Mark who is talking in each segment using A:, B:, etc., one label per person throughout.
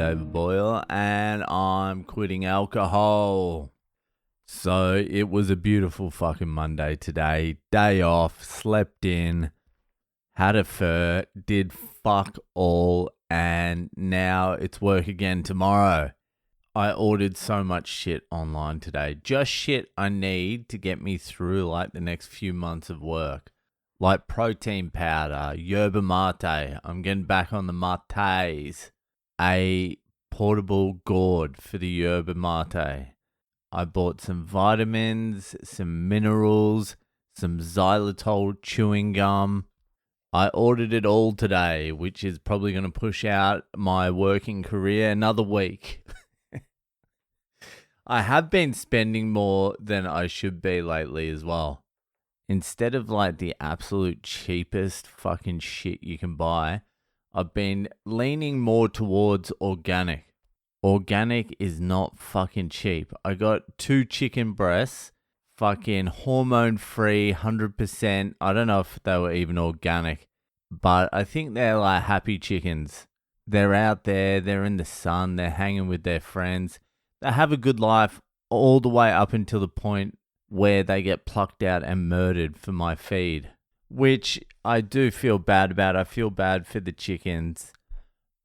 A: David Boyle, and I'm quitting alcohol. So it was a beautiful fucking Monday today. Day off, slept in, had a fur, did fuck all, and now it's work again tomorrow. I ordered so much shit online today. Just shit I need to get me through like the next few months of work. Like protein powder, yerba mate. I'm getting back on the mates. A portable gourd for the yerba mate. I bought some vitamins, some minerals, some xylitol chewing gum. I ordered it all today, which is probably going to push out my working career another week. I have been spending more than I should be lately as well. Instead of like the absolute cheapest fucking shit you can buy, I've been leaning more towards organic. Organic is not fucking cheap. I got 2 chicken breasts, fucking hormone-free, 100%. I don't know if they were even organic, but I think they're like happy chickens. They're out there, they're in the sun, they're hanging with their friends. They have a good life all the way up until the point where they get plucked out and murdered for my feed, which I do feel bad about. I feel bad for the chickens,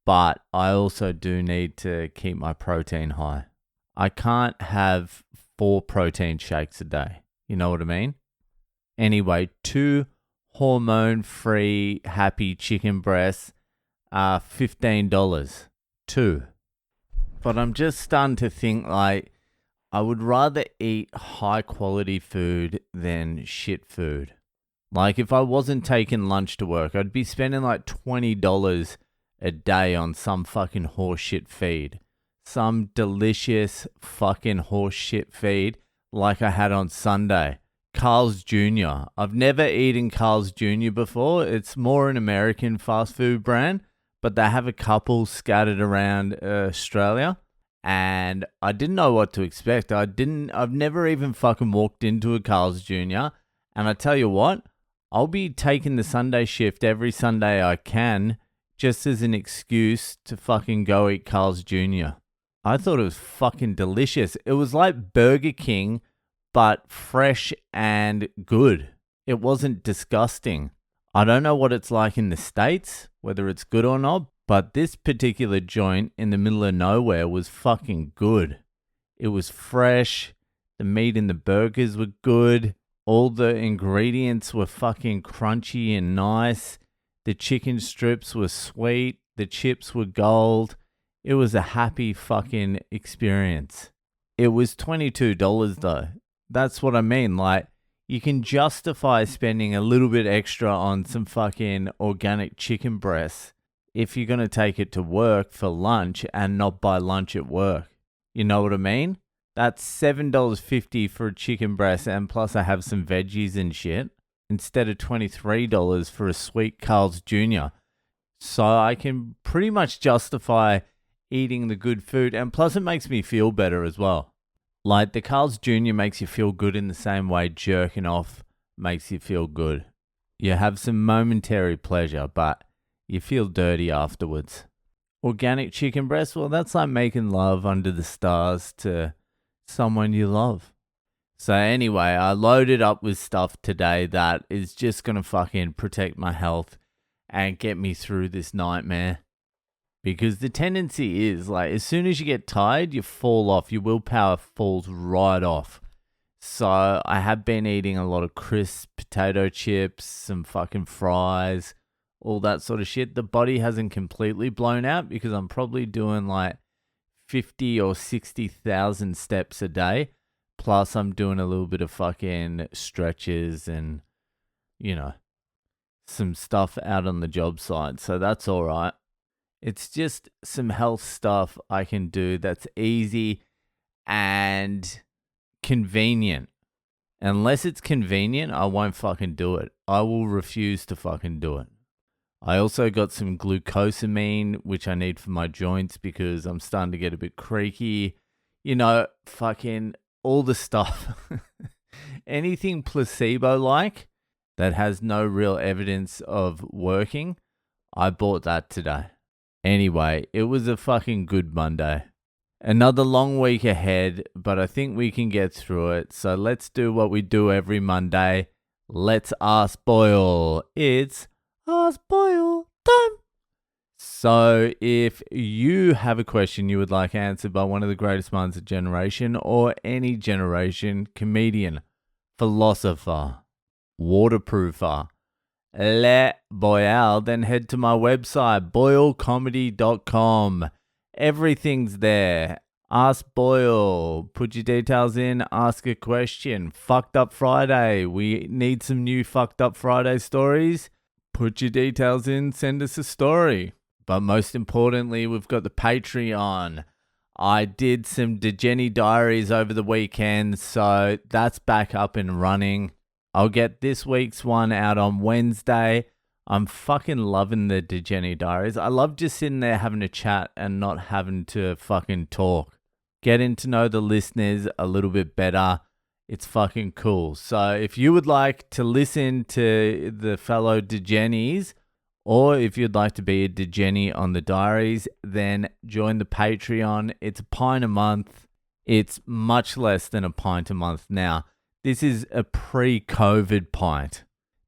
A: but I also do need to keep my protein high. I can't have 4 protein shakes a day. You know what I mean? Anyway, 2 hormone-free happy chicken breasts are $15. 2. But I'm just starting to think like I would rather eat high quality food than shit food. Like if I wasn't taking lunch to work, I'd be spending like $20 a day on some fucking horseshit feed. Some delicious fucking horseshit feed like I had on Sunday. Carl's Jr. I've never eaten Carl's Jr. before. It's more an American fast food brand, but they have a couple scattered around Australia. And I didn't know what to expect. I've never even fucking walked into a Carl's Jr. And I tell you what, I'll be taking the Sunday shift every Sunday I can just as an excuse to fucking go eat Carl's Jr. I thought it was fucking delicious. It was like Burger King, but fresh and good. It wasn't disgusting. I don't know what it's like in the States, whether it's good or not, but this particular joint in the middle of nowhere was fucking good. It was fresh. The meat in the burgers were good. All the ingredients were fucking crunchy and nice. The chicken strips were sweet. The chips were gold. It was a happy fucking experience. It was $22 though. That's what I mean. Like, you can justify spending a little bit extra on some fucking organic chicken breasts if you're going to take it to work for lunch and not buy lunch at work. You know what I mean? That's $7.50 for a chicken breast, and plus I have some veggies and shit, instead of $23 for a sweet Carl's Jr. So I can pretty much justify eating the good food, and plus it makes me feel better as well. Like the Carl's Jr. makes you feel good in the same way jerking off makes you feel good. You have some momentary pleasure, but you feel dirty afterwards. Organic chicken breast, well, that's like making love under the stars to someone you love. So anyway, I loaded up with stuff today that is just going to fucking protect my health and get me through this nightmare. Because the tendency is, like, as soon as you get tired, you fall off. Your willpower falls right off. So I have been eating a lot of crisp potato chips, some fucking fries, all that sort of shit. The body hasn't completely blown out because I'm probably doing like 50 or 60,000 steps a day. Plus I'm doing a little bit of fucking stretches and, you know, some stuff out on the job site. So that's all right. It's just some health stuff I can do that's easy and convenient. Unless it's convenient, I won't fucking do it. I will refuse to fucking do it. I also got some glucosamine, which I need for my joints because I'm starting to get a bit creaky. You know, fucking all the stuff. Anything placebo-like that has no real evidence of working, I bought that today. Anyway, it was a fucking good Monday. Another long week ahead, but I think we can get through it. So let's do what we do every Monday. Let's ask Boyle. It's Ask Boyle time. So if you have a question you would like answered by one of the greatest minds of generation or any generation, comedian, philosopher, waterproofer, Le Boyle, then head to my website, boylecomedy.com. Everything's there. Ask Boyle. Put your details in. Ask a question. Fucked Up Friday. We need some new Fucked Up Friday stories. Put your details in. Send us a story. But most importantly, we've got the Patreon. I did some Degeni diaries over the weekend, so that's back up and running. I'll get this week's one out on Wednesday. I'm fucking loving the Degeni diaries. I love just sitting there having a chat and not having to fucking talk. Getting to know the listeners a little bit better. It's fucking cool. So if you would like to listen to the fellow Degenis, or if you'd like to be a Degeni on the diaries, then join the Patreon. It's £1 a month. It's much less than £1 a month now. This is a pre-COVID pint.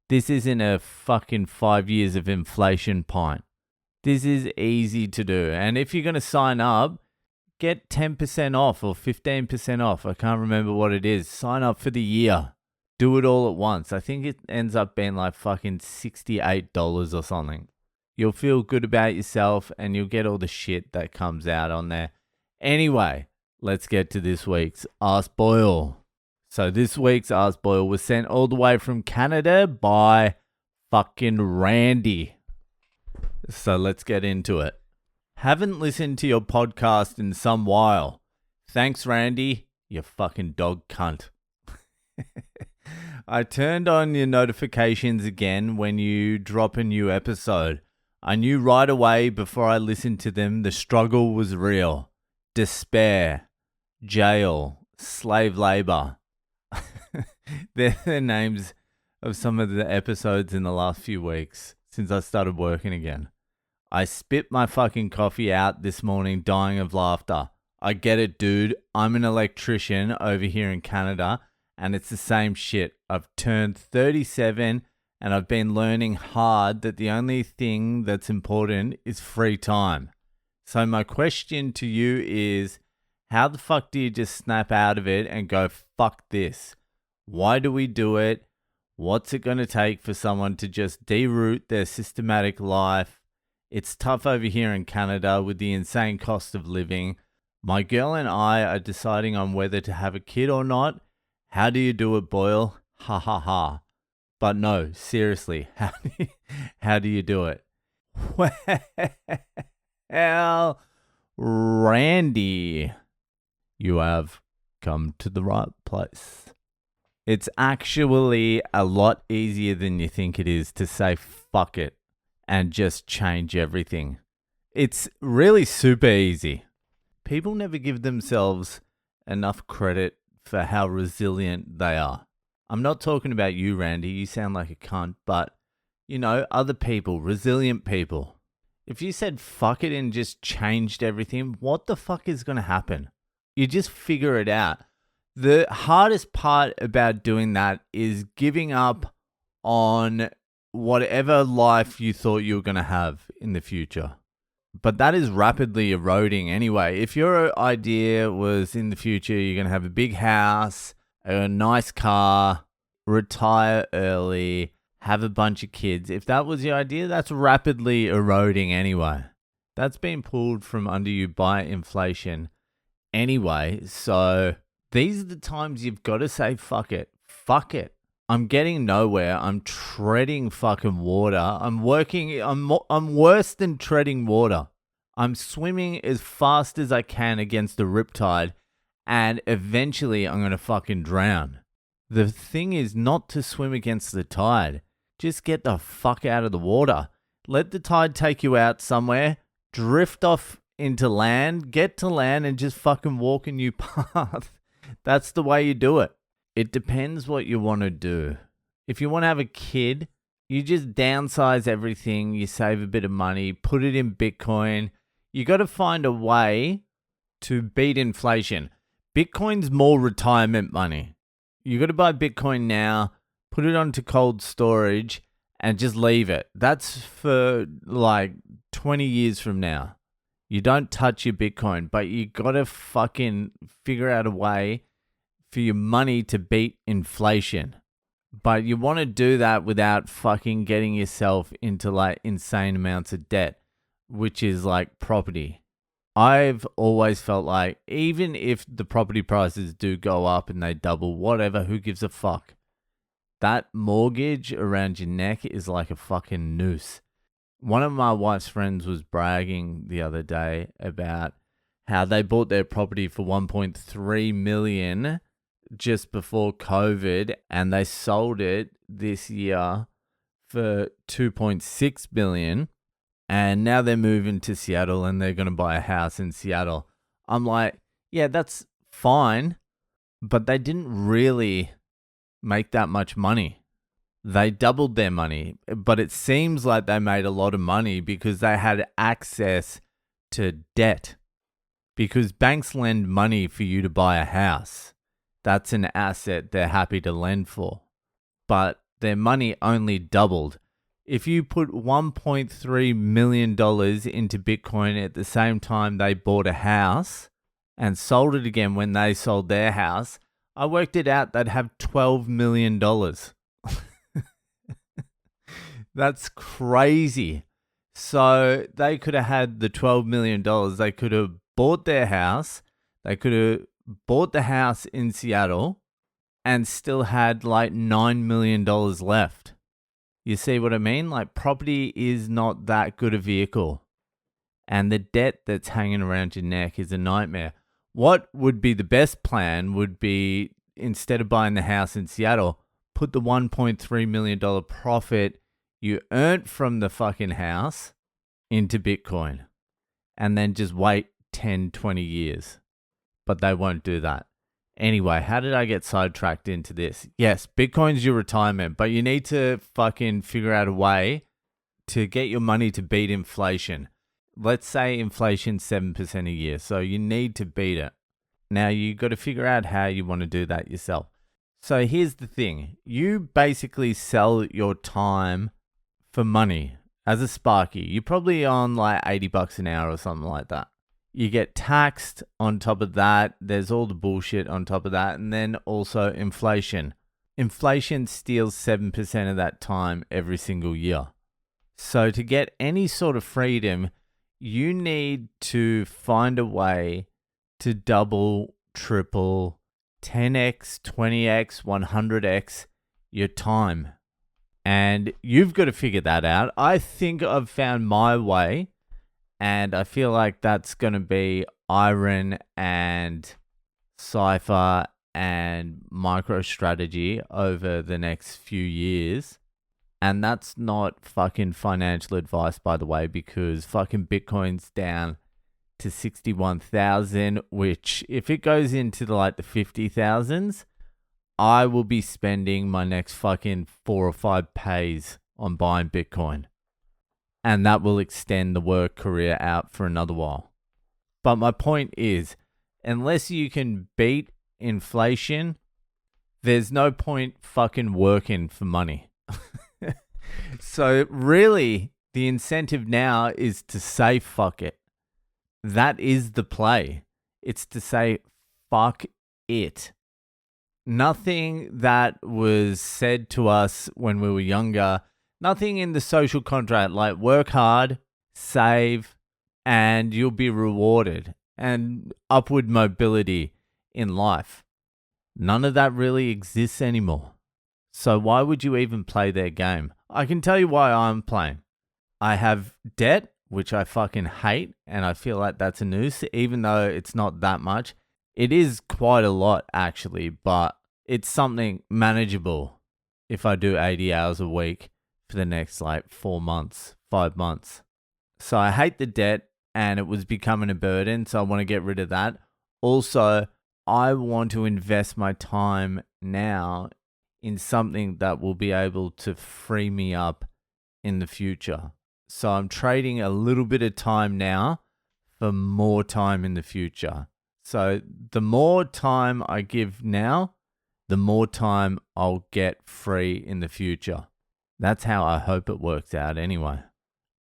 A: This isn't a fucking 5 years of inflation pint. This is easy to do. And if you're going to sign up, get 10% off or 15% off. I can't remember what it is. Sign up for the year. Do it all at once. I think it ends up being like fucking $68 or something. You'll feel good about yourself and you'll get all the shit that comes out on there. Anyway, let's get to this week's Ask Boyle. So this week's Ask Boyle was sent all the way from Canada by fucking Randy. So let's get into it. Haven't listened to your podcast in some while. Thanks, Randy, you fucking dog cunt. I turned on your notifications again when you drop a new episode. I knew right away before I listened to them the struggle was real. Despair, jail, slave labor. They're the names of some of the episodes in the last few weeks since I started working again. I spit my fucking coffee out this morning dying of laughter. I get it, dude. I'm an electrician over here in Canada and it's the same shit. I've turned 37 and I've been learning hard that the only thing that's important is free time. So my question to you is, how the fuck do you just snap out of it and go, fuck this? Why do we do it? What's it going to take for someone to just deroot their systematic life? It's tough over here in Canada with the insane cost of living. My girl and I are deciding on whether to have a kid or not. How do you do it, Boyle? Ha ha ha. But no, seriously, how do you do it? Well, Randy, you have come to the right place. It's actually a lot easier than you think it is to say fuck it and just change everything. It's really super easy. People never give themselves enough credit for how resilient they are. I'm not talking about you, Randy. You sound like a cunt, but, you know, other people, resilient people. If you said fuck it and just changed everything, what the fuck is going to happen? You just figure it out. The hardest part about doing that is giving up on whatever life you thought you were going to have in the future. But that is rapidly eroding anyway. If your idea was in the future, you're going to have a big house, a nice car, retire early, have a bunch of kids. If that was your idea, that's rapidly eroding anyway. That's been pulled from under you by inflation anyway. So these are the times you've got to say, fuck it. Fuck it. I'm getting nowhere. I'm treading fucking water. I'm worse than treading water. I'm swimming as fast as I can against the riptide, and eventually I'm going to fucking drown. The thing is not to swim against the tide. Just get the fuck out of the water. Let the tide take you out somewhere. Drift off into land. Get to land and just fucking walk a new path. That's the way you do it. It depends what you want to do. If you want to have a kid, you just downsize everything. You save a bit of money. Put it in Bitcoin. You got to find a way to beat inflation. Bitcoin's more retirement money. You got to buy Bitcoin now, put it onto cold storage, and just leave it. That's for like 20 years from now. You don't touch your Bitcoin, but you got to fucking figure out a way for your money to beat inflation. But you want to do that without fucking getting yourself into like insane amounts of debt, which is like property. I've always felt like even if the property prices do go up and they double, whatever, who gives a fuck? That mortgage around your neck is like a fucking noose. One of my wife's friends was bragging the other day about how they bought their property for 1.3 million just before COVID, and they sold it this year for 2.6 billion. And now they're moving to Seattle and they're going to buy a house in Seattle. I'm like, yeah, that's fine, but they didn't really make that much money. They doubled their money, but it seems like they made a lot of money because they had access to debt. Because banks lend money for you to buy a house. That's an asset they're happy to lend for. But their money only doubled. If you put $1.3 million into Bitcoin at the same time they bought a house and sold it again when they sold their house, I worked it out they'd have $12 million. That's crazy. So they could have had the $12 million. They could have bought their house. They could have bought the house in Seattle and still had like $9 million left. You see what I mean? Like, property is not that good a vehicle. And the debt that's hanging around your neck is a nightmare. What would be the best plan would be, instead of buying the house in Seattle, put the $1.3 million profit you earned from the fucking house into Bitcoin. And then just wait 10, 20 years. But they won't do that. Anyway, how did I get sidetracked into this? Yes, Bitcoin's your retirement, but you need to fucking figure out a way to get your money to beat inflation. Let's say inflation's 7% a year, so you need to beat it. Now, you got to figure out how you want to do that yourself. So here's the thing. You basically sell your time for money as a Sparky. You're probably on like $80 an hour or something like that. You get taxed on top of that. There's all the bullshit on top of that. And then also inflation. Inflation steals 7% of that time every single year. So to get any sort of freedom, you need to find a way to double, triple, 10x, 20x, 100x your time. And you've got to figure that out. I think I've found my way. And I feel like that's going to be Iron and Cypher and MicroStrategy over the next few years. And that's not fucking financial advice, by the way, because fucking Bitcoin's down to 61,000, which if it goes into like the 50,000s, I will be spending my next fucking 4 or 5 pays on buying Bitcoin. And that will extend the work career out for another while. But my point is, unless you can beat inflation, there's no point fucking working for money. So really, the incentive now is to say fuck it. That is the play. It's to say fuck it. Nothing that was said to us when we were younger, nothing in the social contract like work hard, save, and you'll be rewarded, and upward mobility in life. None of that really exists anymore. So why would you even play their game? I can tell you why I'm playing. I have debt, which I fucking hate, and I feel like that's a noose, even though it's not that much. It is quite a lot, actually, but it's something manageable if I do 80 hours a week for the next like 4 months, 5 months. So I hate the debt and it was becoming a burden. So I want to get rid of that. Also, I want to invest my time now in something that will be able to free me up in the future. So I'm trading a little bit of time now for more time in the future. So the more time I give now, the more time I'll get free in the future. That's how I hope it works out anyway.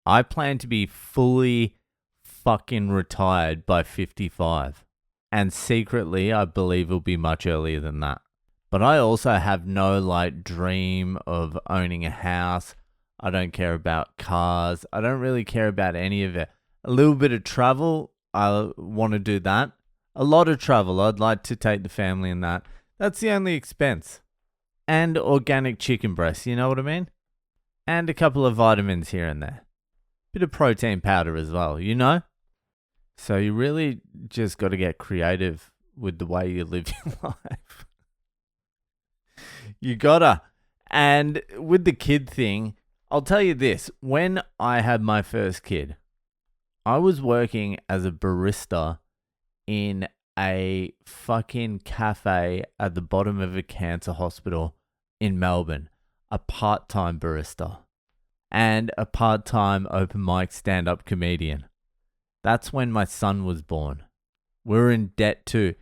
A: I plan to be fully fucking retired by 55. And secretly, I believe it'll be much earlier than that. But I also have no dream of owning a house. I don't care about cars. I don't really care about any of it. A little bit of travel, I want to do that. A lot of travel, I'd like to take the family in that. That's the only expense. And organic chicken breasts, you know what I mean? And a couple of vitamins here and there. Bit of protein powder as well, you know? So you really just got to get creative with the way you live your life. You gotta. And with the kid thing, I'll tell you this. When I had my first kid, I was working as a barista in a fucking cafe at the bottom of a cancer hospital in Melbourne. A part-time barista. And a part-time open mic stand-up comedian. That's when my son was born. We're in debt too.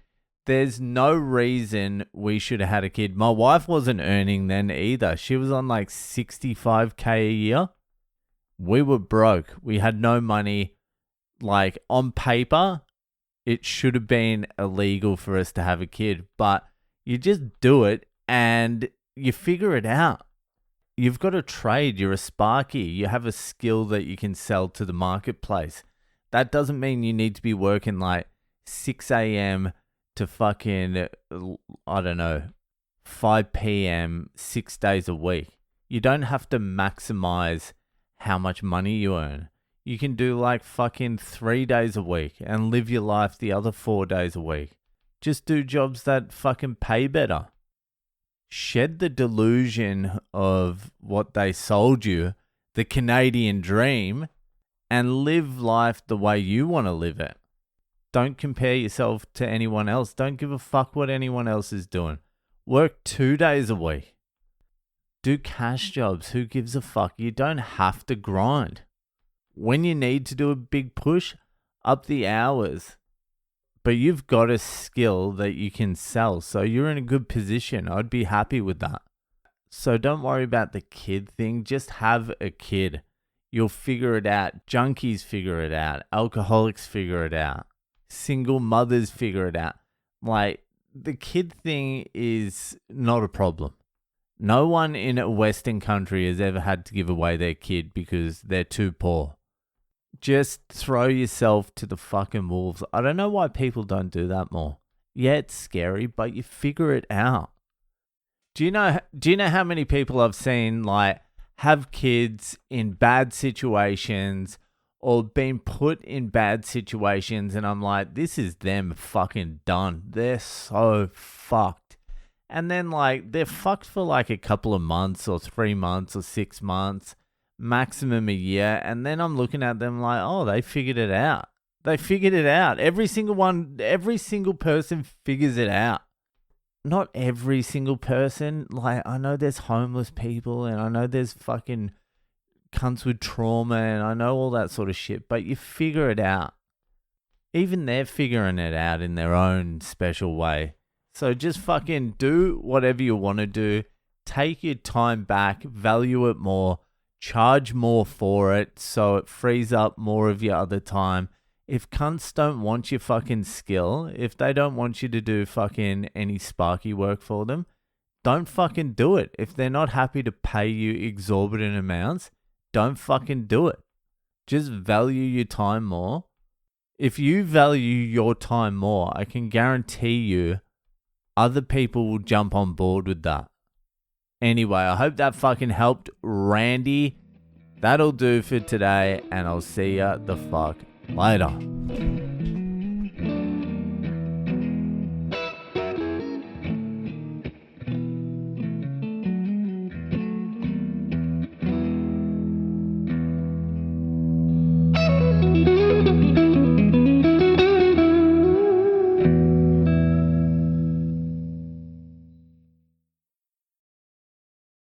A: There's no reason we should have had a kid. My wife wasn't earning then either. She was on 65K a year. We were broke. We had no money. On paper, it should have been illegal for us to have a kid. But you just do it and you figure it out. You've got a trade. You're a sparky. You have a skill that you can sell to the marketplace. That doesn't mean you need to be working 6 a.m. to fucking, 5 p.m. 6 days a week. You don't have to maximize how much money you earn. You can do fucking 3 days a week and live your life the other 4 days a week. Just do jobs that fucking pay better. Shed the delusion of what they sold you, the Canadian dream, and live life the way you want to live it. Don't compare yourself to anyone else. Don't give a fuck what anyone else is doing. Work 2 days a week. Do cash jobs. Who gives a fuck? You don't have to grind. When you need to do a big push, up the hours. But you've got a skill that you can sell. So you're in a good position. I'd be happy with that. So don't worry about the kid thing. Just have a kid. You'll figure it out. Junkies figure it out. Alcoholics figure it out. Single mothers figure it out. The kid thing is not a problem. No one in a Western country has ever had to give away their kid because they're too poor. Just throw yourself to the fucking wolves. I don't know why people don't do that more. Yeah, it's scary, but you figure it out. Do you know how many people I've seen have kids in bad situations or been put in bad situations and I'm like, this is them fucking done. They're so fucked. And then they're fucked for a couple of months or 3 months or 6 months, maximum a year. And then I'm looking at them oh, they figured it out. They figured it out. Every single person figures it out. Not every single person. I know there's homeless people and I know there's fucking cunts with trauma and I know all that sort of shit, but you figure it out. Even they're figuring it out in their own special way. So just fucking do whatever you want to do. Take your time back, value it more, charge more for it so it frees up more of your other time. If cunts don't want your fucking skill, if they don't want you to do fucking any sparky work for them, don't fucking do it. If they're not happy to pay you exorbitant amounts, don't fucking do it. Just value your time more. If you value your time more, I can guarantee you other people will jump on board with that. Anyway, I hope that fucking helped, Randy. That'll do for today, and I'll see ya the fuck later.